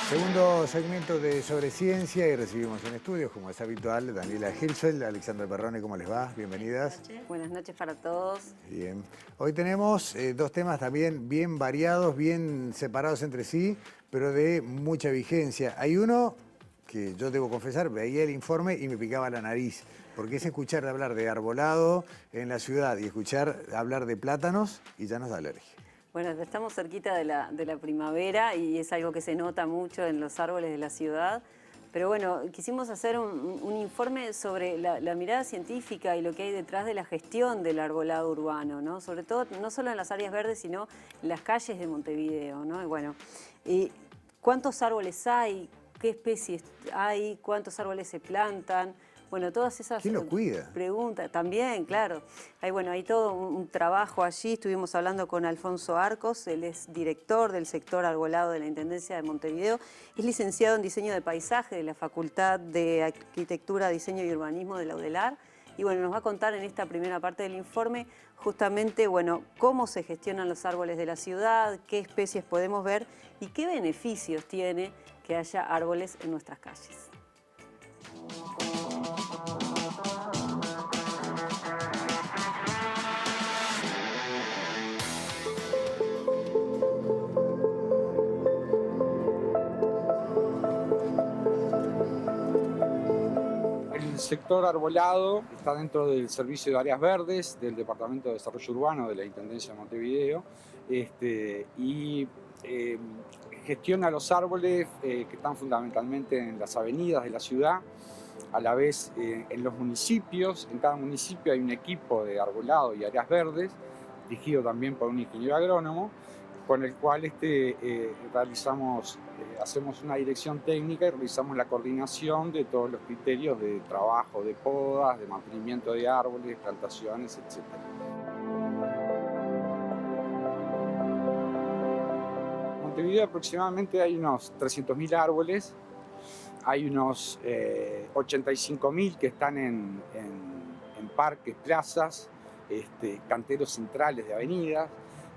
Segundo segmento de Sobre Ciencia y recibimos en estudios, como es habitual, Daniela Hilsfeld, Alexandra Perrone, ¿cómo les va? Bienvenidas. Buenas noches para todos. Bien. Hoy tenemos dos temas también bien variados, bien separados entre sí, pero de mucha vigencia. Hay uno que yo debo confesar, veía el informe y me picaba la nariz, porque es escuchar hablar de arbolado en la ciudad y escuchar hablar de plátanos y ya nos da alergia. Bueno, estamos cerquita de la primavera y es algo que se nota mucho en los árboles de la ciudad. Pero bueno, quisimos hacer un informe sobre la mirada científica y lo que hay detrás de la gestión del arbolado urbano, ¿no? Sobre todo, no solo en las áreas verdes, sino en las calles de Montevideo, ¿no? Y bueno, ¿cuántos árboles hay? ¿Qué especies hay? ¿Cuántos árboles se plantan? Bueno, todas esas ¿Quién lo cuida? preguntas también, claro. Hay todo un trabajo allí. Estuvimos hablando con Alfonso Arcos, él es director del sector arbolado de la Intendencia de Montevideo. Es licenciado en Diseño de Paisaje de la Facultad de Arquitectura, Diseño y Urbanismo de la UDELAR. Y bueno, nos va a contar en esta primera parte del informe justamente, bueno, cómo se gestionan los árboles de la ciudad, qué especies podemos ver y qué beneficios tiene que haya árboles en nuestras calles. El sector arbolado está dentro del Servicio de Áreas Verdes del Departamento de Desarrollo Urbano de la Intendencia de Montevideo y gestiona los árboles que están fundamentalmente en las avenidas de la ciudad, a la vez en los municipios. En cada municipio hay un equipo de arbolado y áreas verdes, dirigido también por un ingeniero agrónomo, con el cual hacemos una dirección técnica y realizamos la coordinación de todos los criterios de trabajo, de podas, de mantenimiento de árboles, plantaciones, etc. En Montevideo aproximadamente hay unos 300.000 árboles, hay unos 85.000 que están en parques, plazas, canteros centrales de avenidas,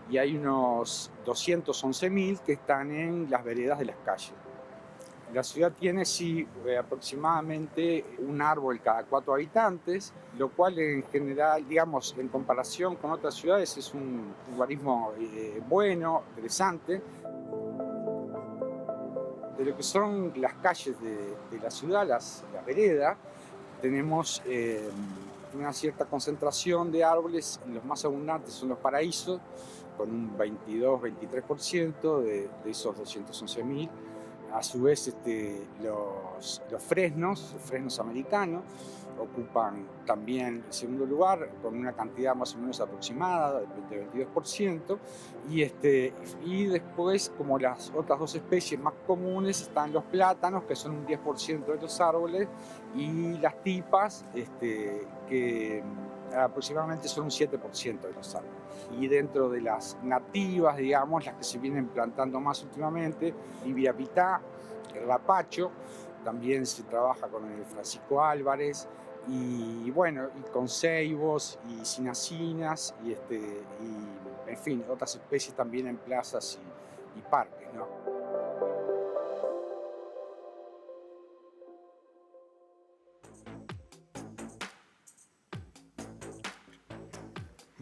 y hay unos 211.000 que están en las veredas de las calles. La ciudad tiene, sí, aproximadamente un árbol cada 4 habitantes, lo cual en general, digamos, en comparación con otras ciudades es un urbanismo bueno, interesante. De lo que son las calles de la ciudad, las veredas, tenemos una cierta concentración de árboles. Los más abundantes son los paraísos, con un 22-23% de esos 211.000. A su vez, los fresnos americanos, ocupan también el segundo lugar, con una cantidad más o menos aproximada del 20-22%. Y después, como las otras dos especies más comunes, están los plátanos, que son un 10% de los árboles, y las tipas, que aproximadamente son un 7% de los árboles. Y dentro de las nativas, digamos, las que se vienen plantando más últimamente, Ibirapitá, el rapacho, también se trabaja con el Francisco Álvarez, y bueno, y con ceibos y cinacinas, y en fin, otras especies también en plazas y parques, ¿no?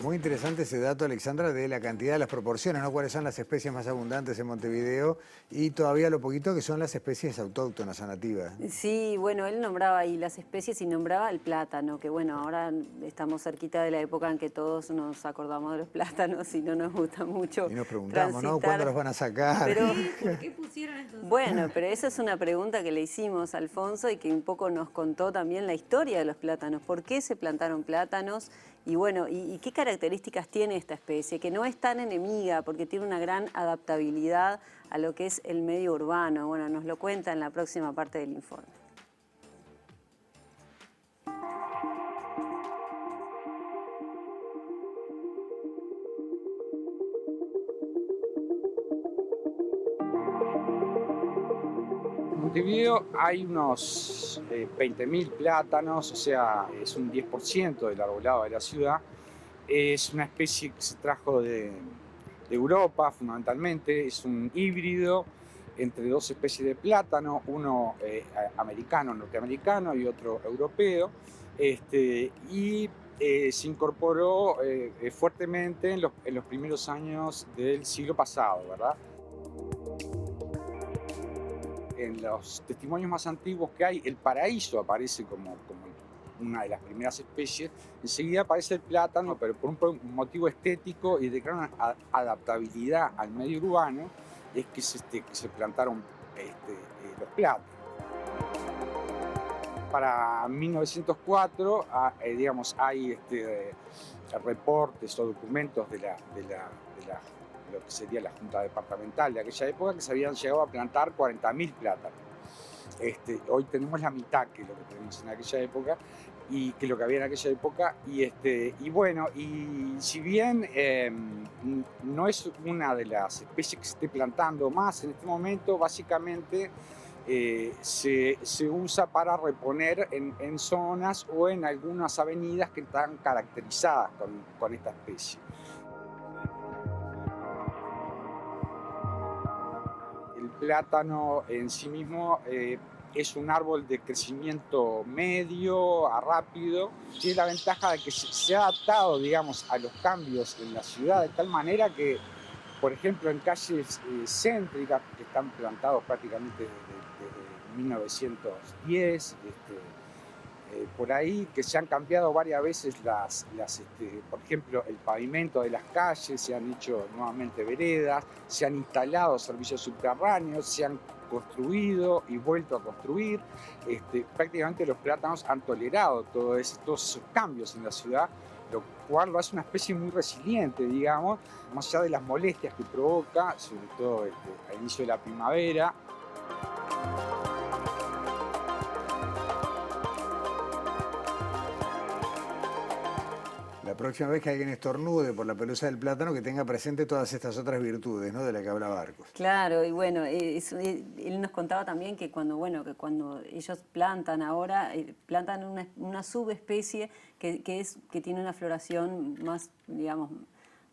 Muy interesante ese dato, Alexandra, de la cantidad, de las proporciones, ¿no? Cuáles son las especies más abundantes en Montevideo y todavía lo poquito que son las especies autóctonas o nativas. Sí, bueno, él nombraba ahí las especies y nombraba el plátano, que bueno, ahora estamos cerquita de la época en que todos nos acordamos de los plátanos y no nos gusta mucho Y nos preguntamos, ¿no? transitar. ¿Cuándo los van a sacar? Pero, Sí, ¿por qué pusieron estos? bueno, pero esa es una pregunta que le hicimos a Alfonso y que un poco nos contó también la historia de los plátanos. ¿Por qué se plantaron plátanos? Y bueno, ¿y qué características tiene esta especie? Que no es tan enemiga porque tiene una gran adaptabilidad a lo que es el medio urbano. Bueno, nos lo cuenta en la próxima parte del informe. En Montevideo hay unos 20.000 plátanos, o sea, es un 10% del arbolado de la ciudad. Es una especie que se trajo de Europa fundamentalmente, es un híbrido entre dos especies de plátano, uno americano, norteamericano y otro europeo, y se incorporó fuertemente en los primeros años del siglo pasado, ¿verdad? En los testimonios más antiguos que hay, el paraíso aparece como una de las primeras especies. Enseguida aparece el plátano, pero por un motivo estético y de gran adaptabilidad al medio urbano, es que se plantaron los plátanos. Para 1904, digamos, hay reportes o documentos de lo que sería la Junta Departamental de aquella época, que se habían llegado a plantar 40.000 plátanos. Hoy tenemos la mitad que lo que tenemos en aquella época, y que lo que había en aquella época. Y bueno, y si bien no es una de las especies que se esté plantando más en este momento, básicamente se usa para reponer en zonas o en algunas avenidas que están caracterizadas con esta especie. El plátano en sí mismo es un árbol de crecimiento medio a rápido. Tiene la ventaja de que se ha adaptado, digamos, a los cambios en la ciudad de tal manera que, por ejemplo, en calles céntricas que están plantados prácticamente desde 1910, por ahí, que se han cambiado varias veces por ejemplo, el pavimento de las calles, se han hecho nuevamente veredas, se han instalado servicios subterráneos, se han construido y vuelto a construir. Prácticamente los plátanos han tolerado todos esos cambios en la ciudad, lo cual lo hace una especie muy resiliente, digamos, más allá de las molestias que provoca, sobre todo al inicio de la primavera. La próxima vez que alguien estornude por la pelusa del plátano, que tenga presente todas estas otras virtudes, ¿no?, de las que hablaba Arcos. Claro, y bueno, él nos contaba también que cuando ellos plantan ahora, plantan una subespecie que tiene una floración más, digamos,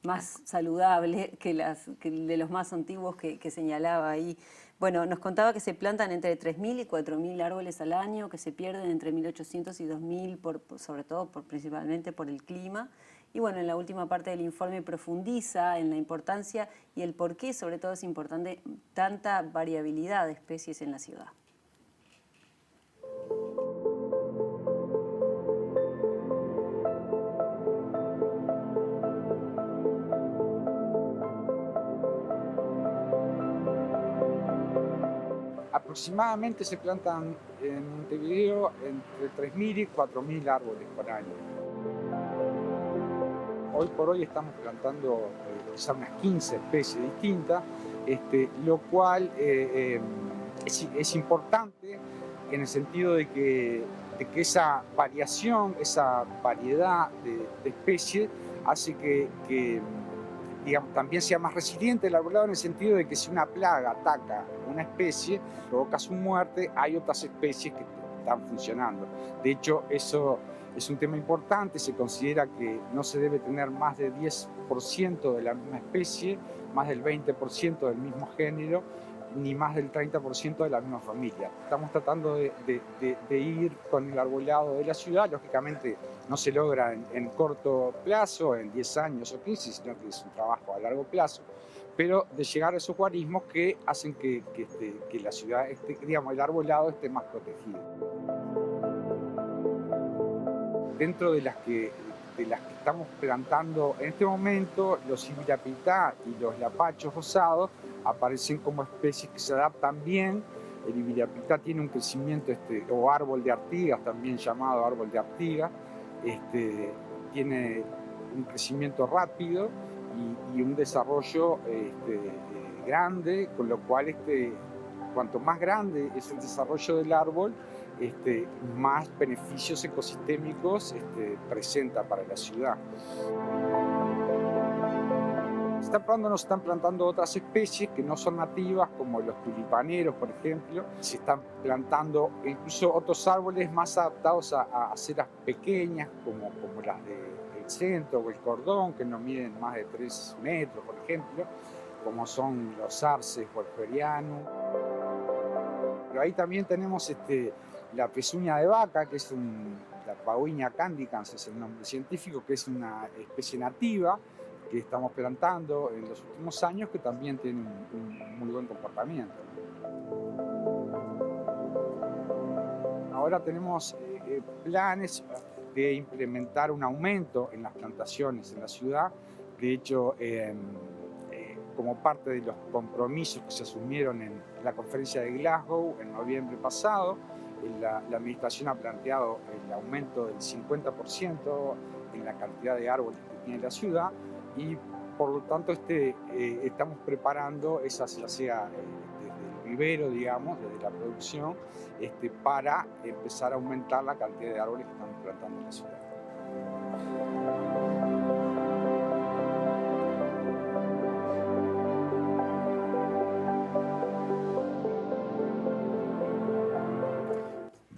más saludable que de los más antiguos que señalaba ahí. Bueno, nos contaba que se plantan entre 3.000 y 4.000 árboles al año, que se pierden entre 1.800 y 2.000, sobre todo principalmente por el clima. Y bueno, en la última parte del informe profundiza en la importancia y el por qué, sobre todo, es importante tanta variabilidad de especies en la ciudad. Aproximadamente se plantan en Montevideo entre 3.000 y 4.000 árboles por año. Hoy por hoy estamos plantando quizá unas 15 especies distintas, lo cual es importante en el sentido de que esa variación, esa variedad de especies hace que digamos, también sea más resiliente el arbolado, en el sentido de que si una plaga ataca una especie, provoca su muerte, hay otras especies que están funcionando. De hecho, eso es un tema importante. Se considera que no se debe tener más de 10% de la misma especie, más del 20% del mismo género, ni más del 30% de la misma familia. Estamos tratando de ir con el arbolado de la ciudad. Lógicamente no se logra en corto plazo, en 10 años o 15, sino que es un trabajo a largo plazo, pero de llegar a esos guarismos que hacen que la ciudad, digamos, el arbolado esté más protegido. Dentro de las que estamos plantando en este momento, los ibirapitá y los lapachos rosados aparecen como especies que se adaptan bien. El ibirapitá tiene un crecimiento, o árbol de Artigas, también llamado árbol de Artigas, tiene un crecimiento rápido y un desarrollo grande, con lo cual cuanto más grande es el desarrollo del árbol, más beneficios ecosistémicos presenta para la ciudad. Se están plantando otras especies que no son nativas, como los tulipaneros, por ejemplo. Se están plantando incluso otros árboles más adaptados a aceras pequeñas, como las del centro o el cordón, que no miden más de 3 metros, por ejemplo, como son los arces wolferianum. pero ahí también tenemos la pezuña de vaca, que es la Pauinia candicans, es el nombre científico, que es una especie nativa que estamos plantando en los últimos años, que también tiene un muy buen comportamiento. Ahora tenemos planes de implementar un aumento en las plantaciones en la ciudad. De hecho, como parte de los compromisos que se asumieron en la conferencia de Glasgow en noviembre pasado, la administración ha planteado el aumento del 50% en la cantidad de árboles que tiene la ciudad y por lo tanto estamos preparando esas, ya sea desde el vivero, digamos, desde la producción, para empezar a aumentar la cantidad de árboles que estamos plantando en la ciudad.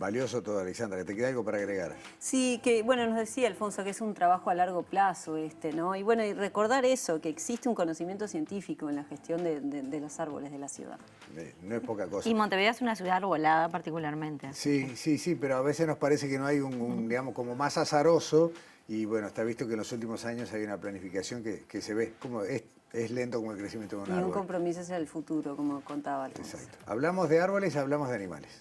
Valioso todo, Alexandra. ¿Te queda algo para agregar? Sí, que bueno, nos decía Alfonso que es un trabajo a largo plazo ¿no? Y bueno, y recordar eso, que existe un conocimiento científico en la gestión de los árboles de la ciudad. No es poca cosa. Y Montevideo es una ciudad arbolada particularmente. Sí, pero a veces nos parece que no hay digamos, como más azaroso y bueno, está visto que en los últimos años hay una planificación que se ve como es lento como el crecimiento de un árbol. Y un compromiso hacia el futuro, como contaba Alfonso. Exacto. Hablamos de árboles, hablamos de animales.